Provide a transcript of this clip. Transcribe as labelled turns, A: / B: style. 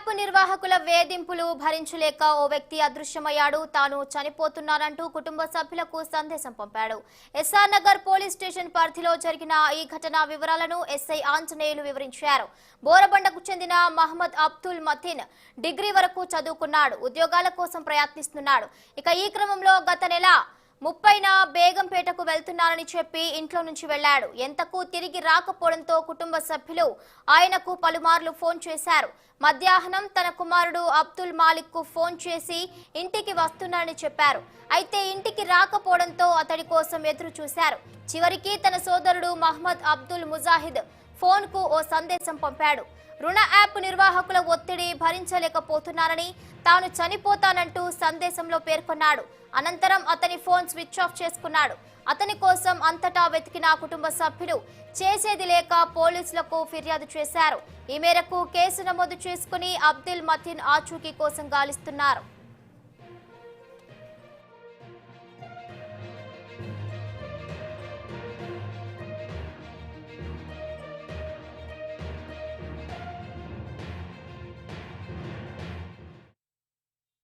A: App నిర్వాహకుల వేధింపులు భరించలేక ఓ వ్యక్తి అదృశ్యమయ్యాడు. తాను చనిపోతున్నానంటూ కుటుంబ సభ్యులకు సందేశం పంపాడు. ఎస్ఆర్ నగర్ పోలీస్ స్టేషన్ పరిధిలో జరిగిన ఈ ఘటన వివరాలను ఎస్ఐ ఆంజనేయులు వివరించారు. బోరబండకు చెందిన మహమ్మద్ అబ్దుల్ మతీన్ డిగ్రీ వరకు చదువుకున్నాడు. ఉద్యోగాల కోసం ప్రయత్నిస్తున్నాడు. ఇక ఈ క్రమంలో గత నెల 30న బేగంపేటకు వెళ్తున్నానని చెప్పి ఇంట్లో నుంచి వెళ్లాడు. ఎంతకు తిరిగి రాకపోవడంతో కుటుంబ సభ్యులు ఆయనకు పలుమార్లు ఫోన్ చేశారు. మధ్యాహ్నం తన కుమారుడు అబ్దుల్ మాలిక్ కు ఫోన్ చేసి ఇంటికి వస్తున్నానని చెప్పారు. అయితే ఇంటికి రాకపోవడంతో అతడి కోసం ఎదురు చూశారు. చివరికి తన సోదరుడు మహమ్మద్ అబ్దుల్ ముజాహిద్ ఫోన్ కు ఓ సందేశం పంపాడు. రుణ యాప్ నిర్వాహకుల ఒత్తిడి భరించలేకపోతున్నారని, తాను చనిపోతానంటూ సందేశంలో పేర్కొన్నాడు. అనంతరం అతని ఫోన్ స్విచ్ ఆఫ్ చేసుకున్నాడు. అతని కోసం అంతటా వెతికిన కుటుంబ సభ్యులు చేసేది లేక పోలీసులకు ఫిర్యాదు చేశారు. ఈ మేరకు కేసు నమోదు చేసుకుని అబ్దుల్ మతీన్ ఆచూకీ కోసం గాలిస్తున్నారు.